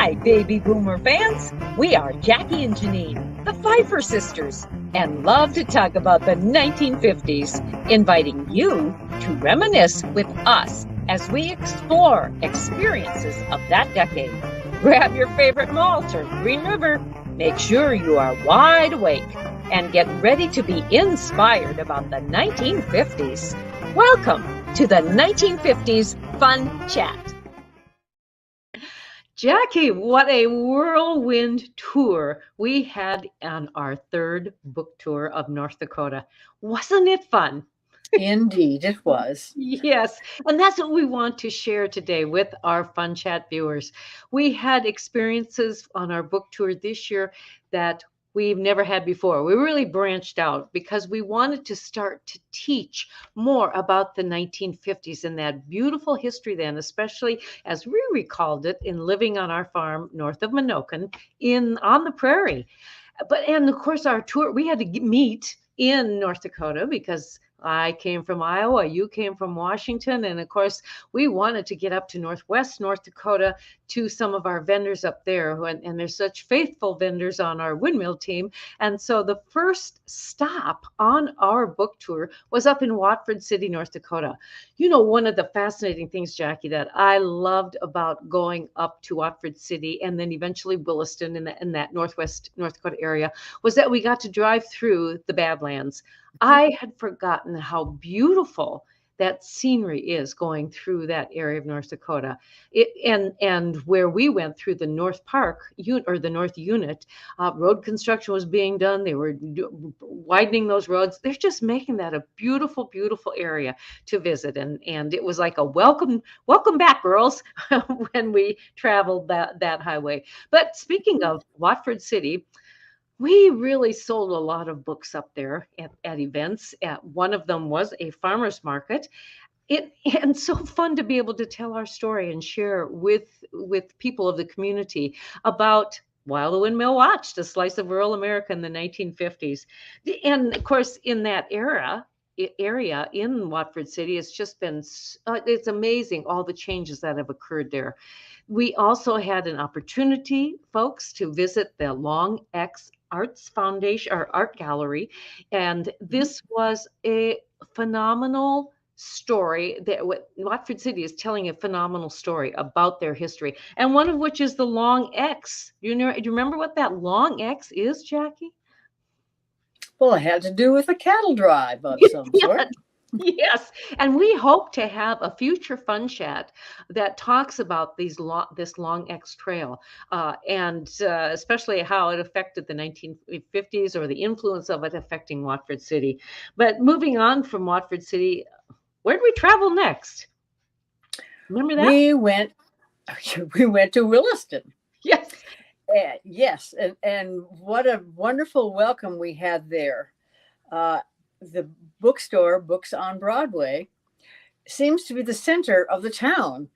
Hi, baby boomer fans. We are Jackie and Janine, the Pfeiffer sisters, and love to talk about the 1950s, inviting you to reminisce with us as we explore experiences of that decade. Grab your favorite malt or Green River. Make sure you are wide awake and get ready to be inspired about the 1950s. Welcome to the 1950s Fun Chat. Jackie, what a whirlwind tour we had on our third book tour of North Dakota. Wasn't it fun? Indeed, it was. Yes, and that's what we want to share today with our Fun Chat viewers. We had experiences on our book tour this year that we've never had before. We really branched out because we wanted to start to teach more about the 1950s and that beautiful history then, especially as we recalled it in living on our farm north of Minokan on the prairie. And of course our tour, we had to meet in North Dakota because I came from Iowa, you came from Washington, and of course, we wanted to get up to Northwest North Dakota to some of our vendors up there, and there's such faithful vendors on our windmill team. And so the first stop on our book tour was up in Watford City, North Dakota. You know, one of the fascinating things, Jackie, that I loved about going up to Watford City and then eventually Williston in that Northwest North Dakota area was that we got to drive through the Badlands. I had forgotten how beautiful that scenery is going through that area of North Dakota. And where we went through the North Park or the North Unit, road construction was being done. They were widening those roads. They're just making that a beautiful, beautiful area to visit. And it was like a welcome back, girls, when we traveled that highway. But speaking of Watford City, we really sold a lot of books up there at events. One of them was a farmer's market. And so fun to be able to tell our story and share with people of the community about While the Windmill Watched, a slice of rural America in the 1950s. And of course, in that area in Watford City, it's just been, it's amazing all the changes that have occurred there. We also had an opportunity, folks, to visit the Long X Arts Foundation or Art Gallery. And this was a phenomenal story that Watford City is telling a phenomenal story about their history. And one of which is the Long X. Do you remember what that Long X is, Jackie? Well, it had to do with a cattle drive of some sort. Yes, and we hope to have a future Fun Chat that talks about this Long X Trail and especially how it affected the 1950s or the influence of it affecting Watford City. But moving on from Watford City, where did we travel next? Remember that? We went to Williston. Yes. Yes, and what a wonderful welcome we had there. The bookstore, Books on Broadway, seems to be the center of the town.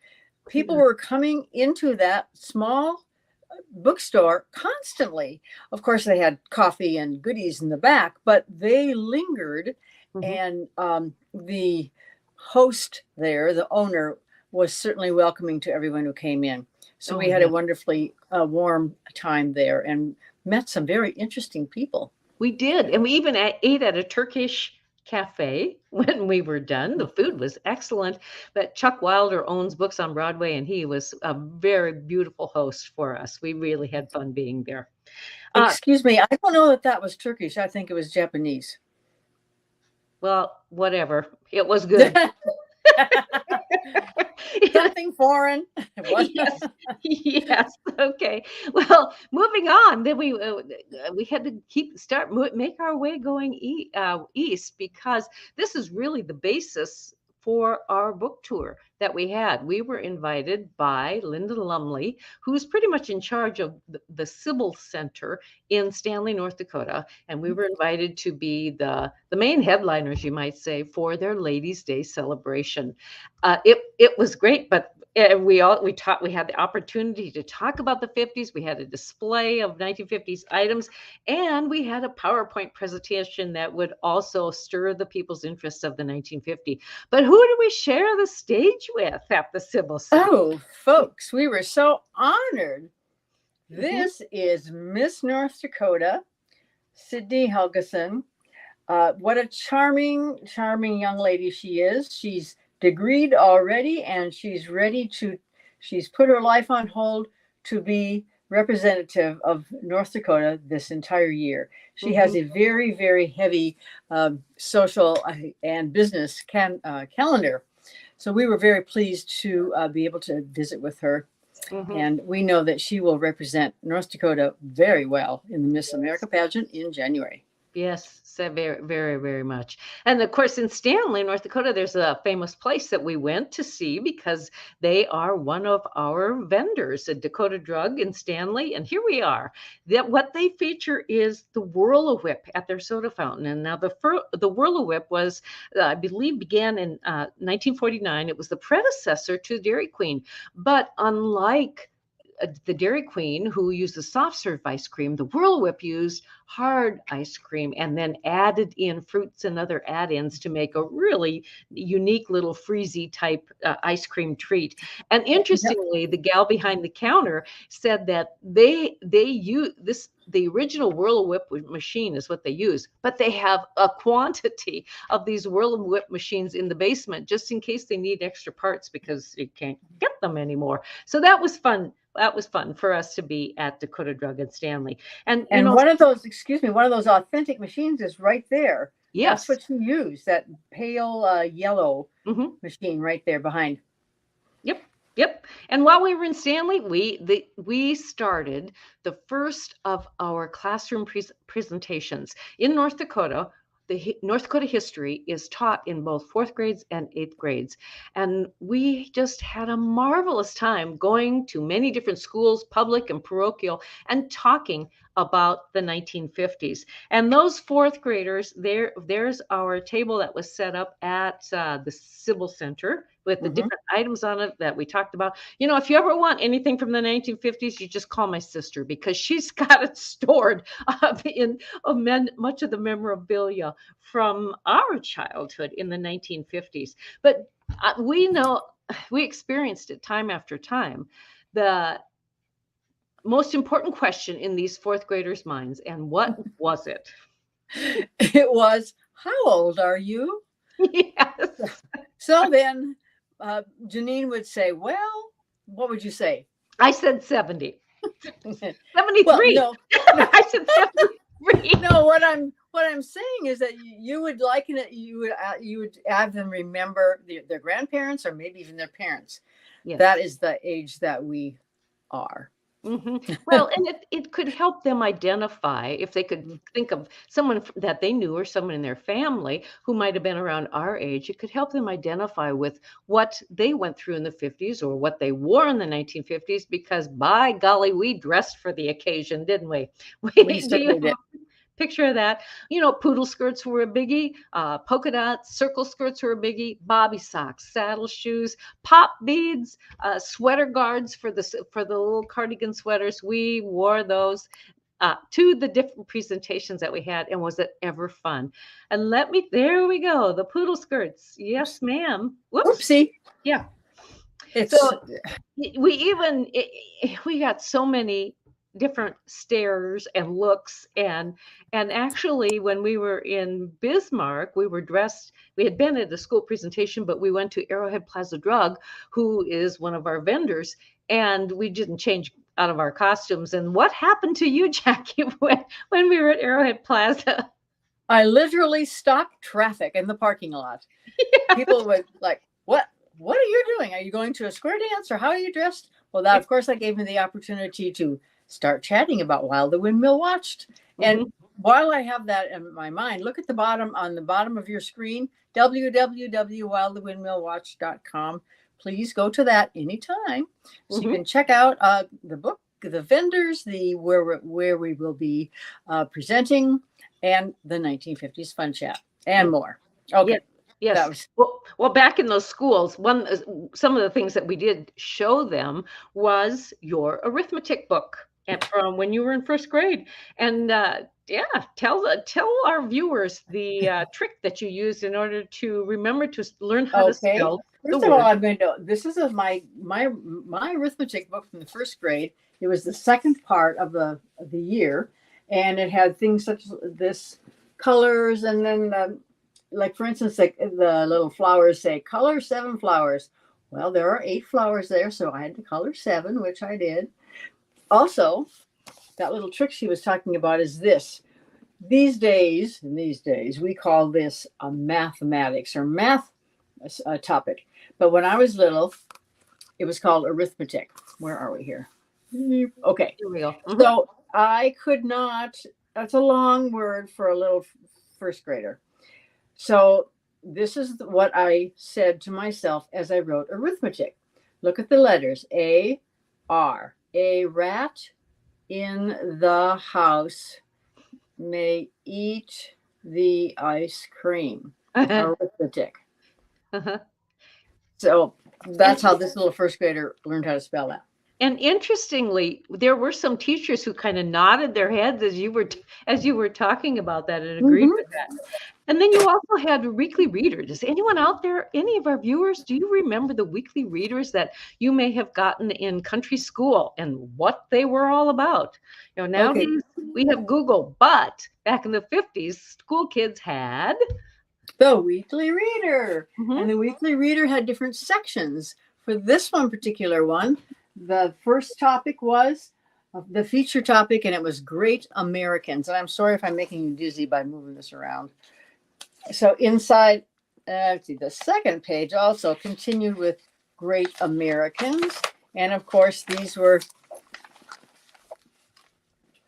People were coming into that small bookstore constantly. Of course, they had coffee and goodies in the back, but they lingered. And the host there, the owner, was certainly welcoming to everyone who came in. So we had a wonderfully warm time there and met some very interesting people. We did. And we even ate at a Turkish cafe when we were done. The food was excellent. But Chuck Wilder owns Books on Broadway, and he was a very beautiful host for us. We really had fun being there. Excuse me. I don't know that was Turkish. I think it was Japanese. Well, whatever. It was good. Something foreign. Yes. Yes. Okay. Well, moving on. Then we had to make our way going east because this is really the basis for our book tour that we had. We were invited by Linda Lumley, who's pretty much in charge of the Sybil Center in Stanley, North Dakota. And we were invited to be the main headliners, you might say, for their Ladies' Day celebration. It was great, but we had the opportunity to talk about the 50s. We had a display of 1950s items, and we had a PowerPoint presentation that would also stir the people's interest of the 1950. But who did we share the stage with at the Sybil Center? Oh, folks, we were so honored This is Miss North Dakota, Sydney Helgeson. What a charming, charming young lady she is. She's degreed already, and she's put her life on hold to be representative of North Dakota this entire year. She has a very, very heavy social and business calendar. So we were very pleased to be able to visit with her. And we know that she will represent North Dakota very well in the Miss America pageant in January. Yes, so very, very, very much. And of course, in Stanley, North Dakota, there's a famous place that we went to see because they are one of our vendors, a Dakota Drug in Stanley. And here we are. What they feature is the Whirl-A-Whip at their soda fountain. And now the Whirl-A-Whip was, I believe, began in 1949. It was the predecessor to Dairy Queen. But unlike the Dairy Queen, who used the soft serve ice cream, the Whirl-Whip used hard ice cream and then added in fruits and other add-ins to make a really unique little freezy type ice cream treat. And interestingly, the gal behind the counter said that they use this. The original Whirl-A-Whip machine is what they use, but they have a quantity of these Whirl-A-Whip machines in the basement just in case they need extra parts because you can't get them anymore. So that was fun. That was fun for us to be at Dakota Drug and Stanley. And one of those authentic machines is right there. Yes. That's what you use, that pale yellow machine right there behind. Yep. And while we were in Stanley, we started the first of our classroom presentations in North Dakota. The North Dakota history is taught in both 4th grades and 8th grades. And we just had a marvelous time going to many different schools, public and parochial, and talking about the 1950s. And those 4th graders, there's our table that was set up at the Civil Center with the different items on it that we talked about. You know, if you ever want anything from the 1950s, you just call my sister because she's got it stored in much of the memorabilia from our childhood in the 1950s. But we know, we experienced it time after time. The most important question in these 4th graders' minds, and what was it? It was, how old are you? Yes. So then Janine would say, well, what would you say? I said 70. 73. Well, no. I said 73. No, what I'm saying is that you would liken it. You would have them remember their grandparents or maybe even their parents. Yes. That is the age that we are. Well, and it could help them identify if they could think of someone that they knew or someone in their family who might have been around our age. It could help them identify with what they went through in the 50s or what they wore in the 1950s, because by golly, we dressed for the occasion, didn't we? We certainly did. Picture of that. You know, poodle skirts were a biggie, polka dots, circle skirts were a biggie, bobby socks, saddle shoes, pop beads, sweater guards for the little cardigan sweaters. We wore those to the different presentations that we had, and was it ever fun? And there we go, the poodle skirts. Yes, ma'am. Whoops. Oopsie. Yeah. So we got so many different stares and looks, and actually when we were in Bismarck, we had been at a school presentation, but we went to Arrowhead Plaza Drug, who is one of our vendors, and we didn't change out of our costumes. And what happened to you, Jackie, when we were at Arrowhead Plaza? I literally stopped traffic in the parking lot. Yeah. People were like, what are you doing? Are you going to a square dance, or how are you dressed? Well, that of course that gave me the opportunity to start chatting about While the Windmill Watched. And while I have that in my mind, look at on the bottom of your screen, www.whilethewindmillwatched.com. Please go to that anytime. So you can check out the book, the vendors, where we will be presenting, and the 1950s Fun Chat, and more. Okay. Yeah. Yes. Well, back in those schools, some of the things that we did show them was your arithmetic book, and from when you were in 1st grade. And tell our viewers the trick that you used in order to remember to learn how to spell. First of all, I'm going to. This is my arithmetic book from the 1st grade. It was the second part of the year, and it had things such as this colors, and then like for instance, like the little flowers say color 7 flowers. Well, there are 8 flowers there, so I had to color 7, which I did. Also, that little trick she was talking about is this. In these days, we call this a mathematics or math topic. But when I was little, it was called arithmetic. Where are we here? Okay. Here we go. So I could not, that's a long word for a little first grader. So this is what I said to myself as I wrote arithmetic. Look at the letters A, R. A rat in the house may eat the ice cream. Arithmetic. Uh-huh. So that's how this little first grader learned how to spell that. And interestingly, there were some teachers who kind of nodded their heads as you were talking about that and agreed with that. And then you also had weekly readers. Does anyone out there, any of our viewers, do you remember the weekly readers that you may have gotten in country school and what they were all about? Nowadays we have Google, but back in the 50s, school kids had the weekly reader. And the weekly reader had different sections. For this one particular one, the first topic was the feature topic, and it was Great Americans. And I'm sorry if I'm making you dizzy by moving this around. So inside, let's see, the second page also continued with Great Americans. And of course, these were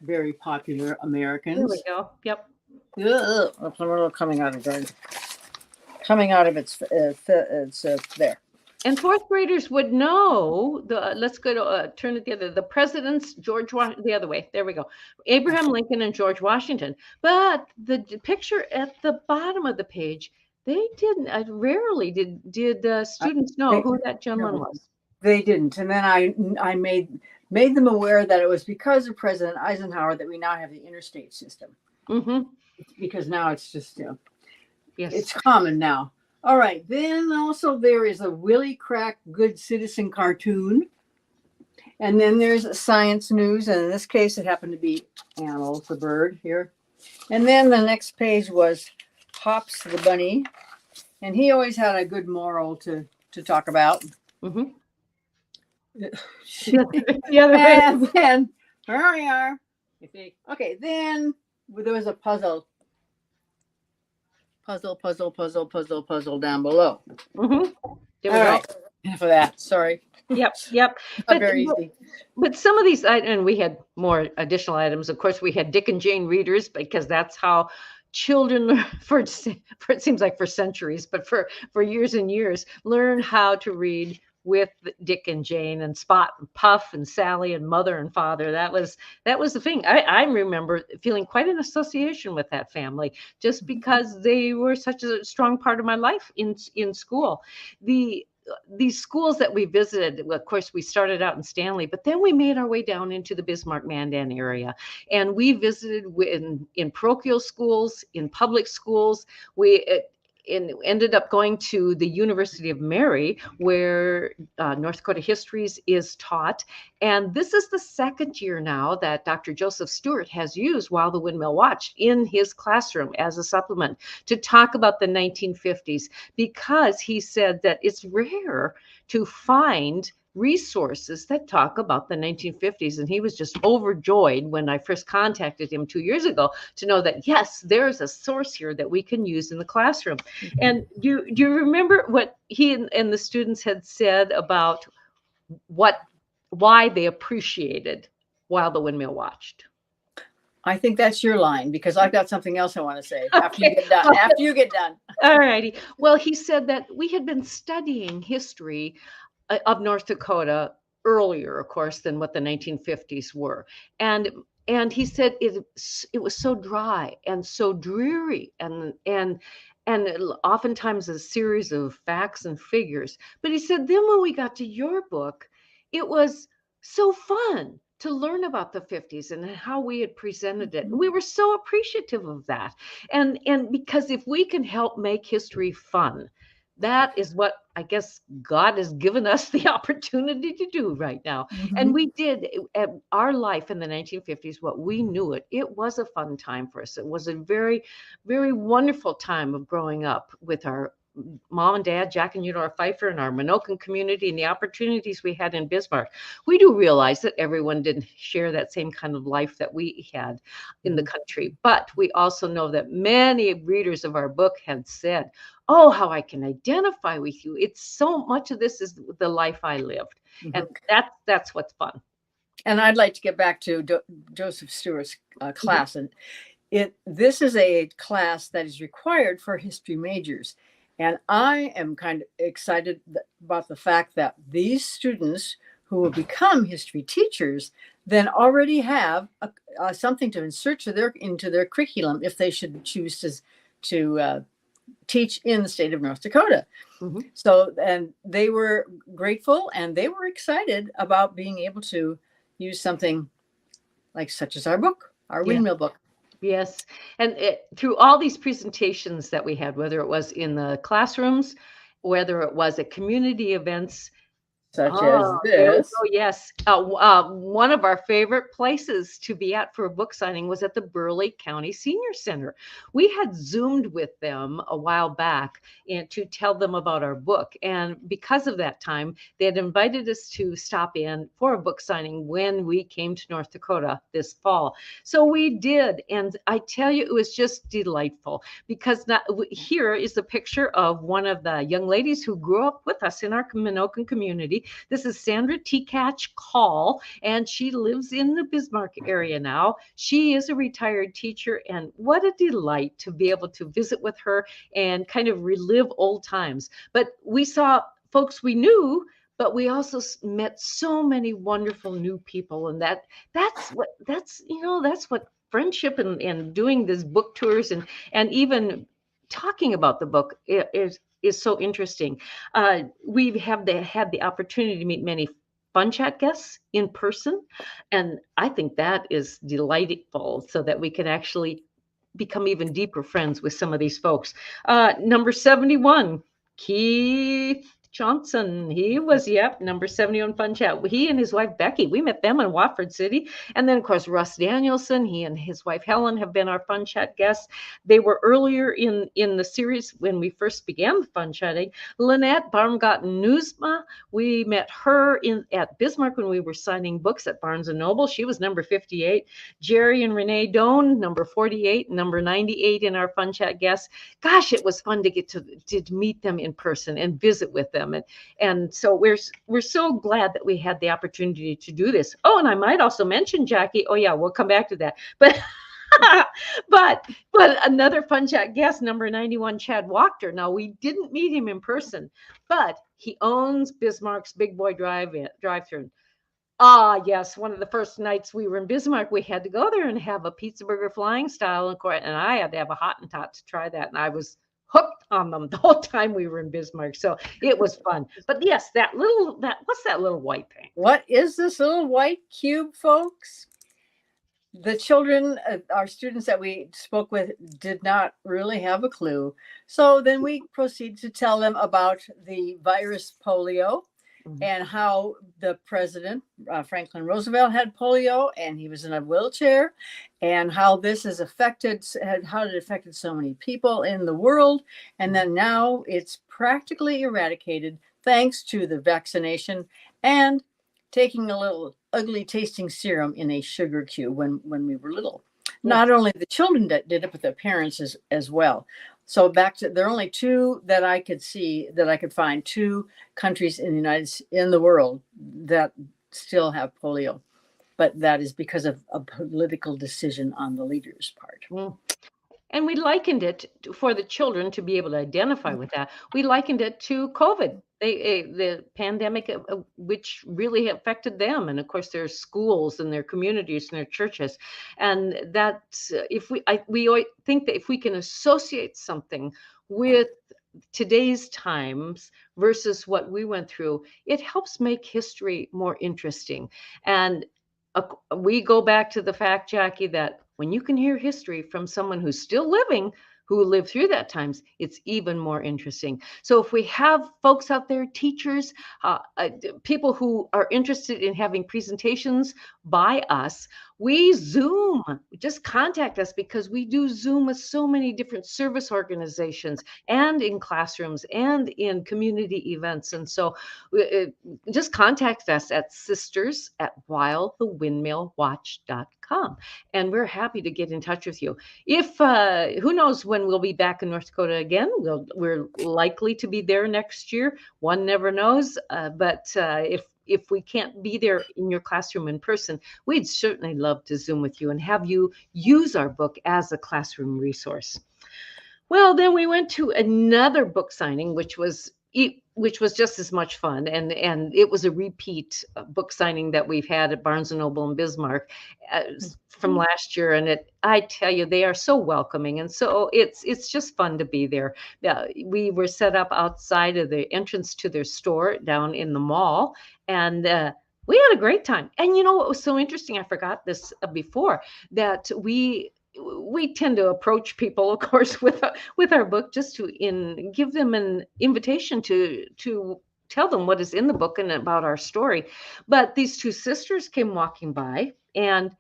very popular Americans. There we go. Yep. It's a little coming out of its there. And fourth graders would know let's go to turn it together. The presidents, the other way. There we go. Abraham Lincoln and George Washington. But the picture at the bottom of the page, they didn't. Rarely did students know who that gentleman was. They didn't. And then I made them aware that it was because of President Eisenhower that we now have the interstate system. Because now it's just yes, it's common now. All right. Then also there is a Willie Crack Good Citizen cartoon. And then there's science news. And in this case, it happened to be animals, the bird here. And then the next page was Hops the Bunny. And he always had a good moral to talk about. The other way. And then, here we are. Okay, then there was a puzzle down below. There we go. Right. Enough of that. Sorry. Yep. Not very easy. But some of these, and we had more additional items. Of course, we had Dick and Jane readers because that's how children, for it seems like for centuries, but for years and years, learn how to read with Dick and Jane and Spot and Puff and Sally and Mother and Father. That was the thing. I remember feeling quite an association with that family just because they were such a strong part of my life in school. These schools that we visited, of course, we started out in Stanley, but then we made our way down into the Bismarck Mandan area. And we visited in parochial schools, in public schools. We ended up going to the University of Mary, where North Dakota history is taught. And this is the second year now that Dr. Joseph Stewart has used While the Windmill Watched in his classroom as a supplement to talk about the 1950s, because he said that it's rare to find resources that talk about the 1950s. And he was just overjoyed when I first contacted him 2 years ago to know that, yes, there's a source here that we can use in the classroom. And do you remember what he and the students had said about why they appreciated While the Windmill Watched? I think that's your line, because I've got something else I want to say after you get done. After you get done. All righty. Well, he said that we had been studying history of North Dakota earlier, of course, than what the 1950s were. And he said it was so dry and so dreary and oftentimes a series of facts and figures. But he said then when we got to your book, it was so fun to learn about the 50s and how we had presented it. We were so appreciative of that. And because if we can help make history fun, that is what I guess God has given us the opportunity to do right now. And Mhm. we did our life in the 1950s, what we knew it. It was a fun time for us. It was a very, very wonderful time of growing up with our mom and dad, Jack and Eudora Pfeiffer, and our Minokan community, and the opportunities we had in Bismarck. We do realize that everyone didn't share that same kind of life that we had in the Mhm. country, but we also know that many readers of our book had said, "Oh, how I can identify with you. It's so much of this is the life I lived." And Mhm. that's what's fun. And I'd like to get back to Joseph Stewart's Mhm. class, and this is a class that is required for history majors, and I am kind of excited about the fact that these students who will become history teachers then already have something to insert into their curriculum if they should choose to teach in the state of North Dakota. Mhm. So, and they were grateful and they were excited about being able to use something like such as our book, our Yeah. windmill book. Yes. And through all these presentations that we had, whether it was in the classrooms, whether it was at community events. Such as Oh, there we this. go, yes. One of our favorite places to be at for a book signing was at the Burleigh County Senior Center. We had Zoomed with them a while back and to tell them about our book. And because of that time, they had invited us to stop in for a book signing when we came to North Dakota this fall. So we did. And I tell you, it was just delightful because here is a picture of one of the young ladies who grew up with us in our Minokan community. This is Sandra Teakatch Call, and she lives in the Bismarck area now. She is a retired teacher, and what a delight to be able to visit with her and kind of relive old times. But we saw folks we knew, but we also met so many wonderful new people, and that's what friendship and doing these book tours and even talking about the book is so interesting. We have had the opportunity to meet many Fun Chat guests in person, and I think that is delightful so that we can actually become even deeper friends with some of these folks. Number 71, Keith Johnson. He was, yep, number 71 Fun Chat. He and his wife Becky, we met them in Watford City. And then, of course, Russ Danielson, he and his wife Helen have been our Fun Chat guests. They were earlier in the series when we first began the Fun Chatting. Lynette Baumgarten-Newsma, we met her at Bismarck when we were signing books at Barnes & Noble. She was number 58. Jerry and Renee Doan, number 48, number 98 in our Fun Chat guests. Gosh, it was fun to get to meet them in person and visit with them. And so we're so glad that we had the opportunity to do this. Oh, and I might also mention, Jackie. Oh yeah, we'll come back to that. But but another Fun Chat guest, number 91, Chad Wachter. Now we didn't meet him in person, but he owns Bismarck's Big Boy drive-through. Ah, yes. One of the first nights we were in Bismarck, we had to go there and have a pizza burger flying style, and I had to have a Hottentot to try that, and I was hooked on them the whole time we were in Bismarck. So it was fun. But yes, what's that little white thing? What is this little white cube, folks? The children, our students that we spoke with, did not really have a clue. So then we proceeded to tell them about the virus polio Mhm. and how the president, Franklin Roosevelt, had polio and he was in a wheelchair, and how this has affected, how it affected so many people in the world. And then now it's practically eradicated thanks to the vaccination and taking a little ugly tasting serum in a sugar cube when we were little. Yes. Not only the children that did it, but their parents as well. So back to, there are only two that I could see, that I could find, two countries in the world that still have polio, but that is because of a political decision on the leaders' part. Mm. And we likened it for the children to be able to identify with that. We likened it to COVID, the pandemic, which really affected them, and of course their schools and their communities and their churches. And that's if we think that if we can associate something with today's times versus what we went through, it helps make history more interesting. And we go back to the fact, Jackie, that when you can hear history from someone who's still living, who lived through that times, it's even more interesting. So if we have folks out there, teachers, people who are interested in having presentations by us, we Zoom. Just contact us, because we do Zoom with so many different service organizations and in classrooms and in community events. And so just contact us at sisters@whilethewindmillwatch.com. And we're happy to get in touch with you. If who knows when we'll be back in North Dakota again. We're likely to be there next year. One never knows. But if we can't be there in your classroom in person, we'd certainly love to Zoom with you and have you use our book as a classroom resource. Well, then we went to another book signing, which was just as much fun, and it was a repeat book signing that we've had at Barnes and Noble in Bismarck from last year. And I tell you, they are so welcoming, and so it's just fun to be there. We were set up outside of the entrance to their store down in the mall, and we had a great time. And you know what was so interesting? I forgot this before, that we tend to approach people, of course, with our book, just to give them an invitation to tell them what is in the book and about our story. But these two sisters came walking by, and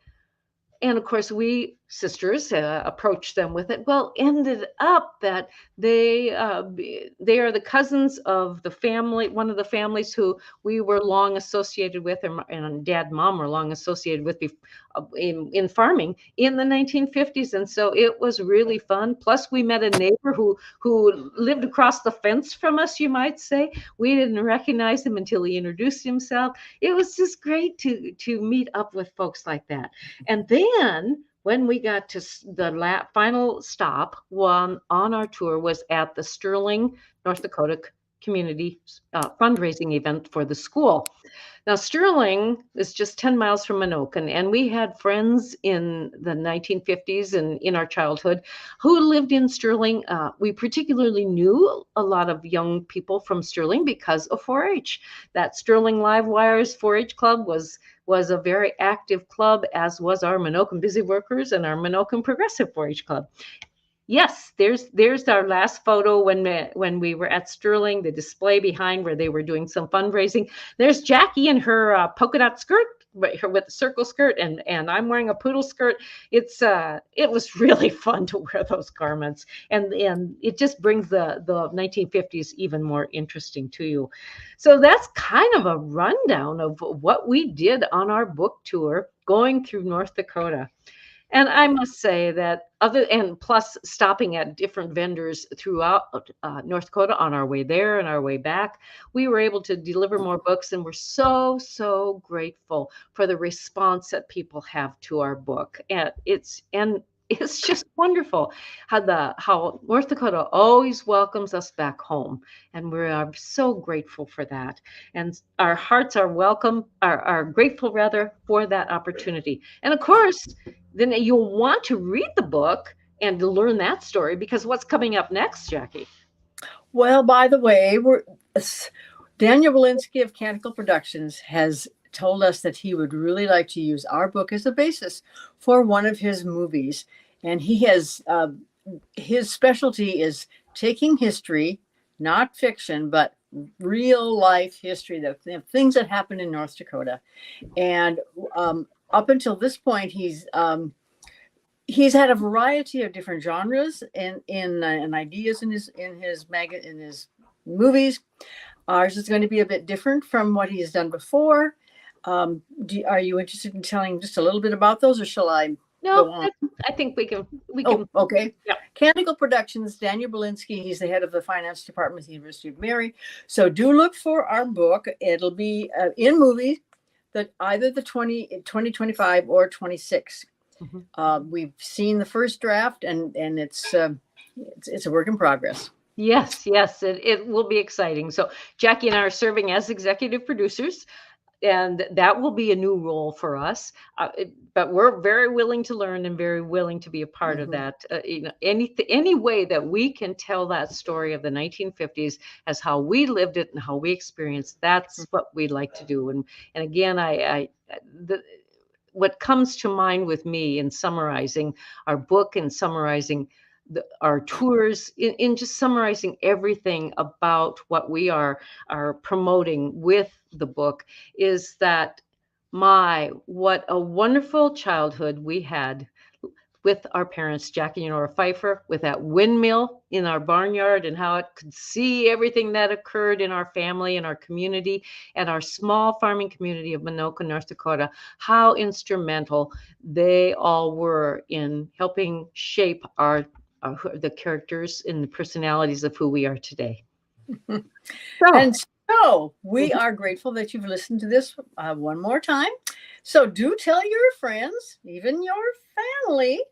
of course, we sisters approached them with it. Well, ended up that they are the cousins of the family, one of the families who we were long associated with, and Dad and Mom were long associated with in farming in the 1950s. And so it was really fun. Plus, we met a neighbor who lived across the fence from us, you might say. We didn't recognize him until he introduced himself. It was just great to meet up with folks like that. And then when we got to the final stop on our tour was at the Sterling, North Dakota community fundraising event for the school. Now, Sterling is just 10 miles from Anoka, and we had friends in the 1950s and in our childhood who lived in Sterling. We particularly knew a lot of young people from Sterling because of 4-H. That Sterling Live Wires 4-H club was a very active club, as was our Minokan Busy Workers and our Minokan Progressive 4-H club. Yes, there's our last photo when we were at Sterling, the display behind where they were doing some fundraising. There's Jackie in her polka dot skirt, with the circle skirt, and I'm wearing a poodle skirt. It was really fun to wear those garments, and it just brings the 1950s even more interesting to you. So that's kind of a rundown of what we did on our book tour going through North Dakota. And I must say that plus stopping at different vendors throughout North Dakota on our way there and our way back, we were able to deliver more books, and we're so, so grateful for the response that people have to our book. And it's just wonderful how North Dakota always welcomes us back home, and we are so grateful for that. And our hearts are grateful rather for that opportunity. And of course, then you'll want to read the book and to learn that story, because what's coming up next, Jackie? Well, by the way, Daniel Walensky of Canticle Productions has told us that he would really like to use our book as a basis for one of his movies. And he has, his specialty is taking history, not fiction, but real life history, the things that happen in North Dakota. And up until this point, he's had a variety of different genres and ideas in his movies. Ours is going to be a bit different from what he has done before. Are you interested in telling just a little bit about those, or shall I? No, I think we can. Okay. Yeah. Canticle Productions, Daniel Walensky, he's the head of the finance department at the University of Mary. So do look for our book. It'll be in movie, that either the 2025 or 26. Mm-hmm. We've seen the first draft, and it's a work in progress. Yes, it will be exciting. So Jackie and I are serving as executive producers, and that will be a new role for us. But we're very willing to learn and very willing to be a part of that. Any way that we can tell that story of the 1950s as how we lived it and how we experienced, that's what we like to do. And again, what comes to mind with me in summarizing our book and summarizing our tours, in just summarizing everything about what we are promoting with the book, is that what a wonderful childhood we had with our parents, Jackie and Nora Pfeiffer, with that windmill in our barnyard, and how it could see everything that occurred in our family and our community and our small farming community of Minoka, North Dakota, how instrumental they all were in helping shape the characters and the personalities of who we are today. And so we are grateful that you've listened to this one more time. So do tell your friends, even your family,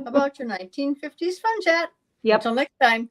about your 1950s Fun Chat. Yep. Until next time,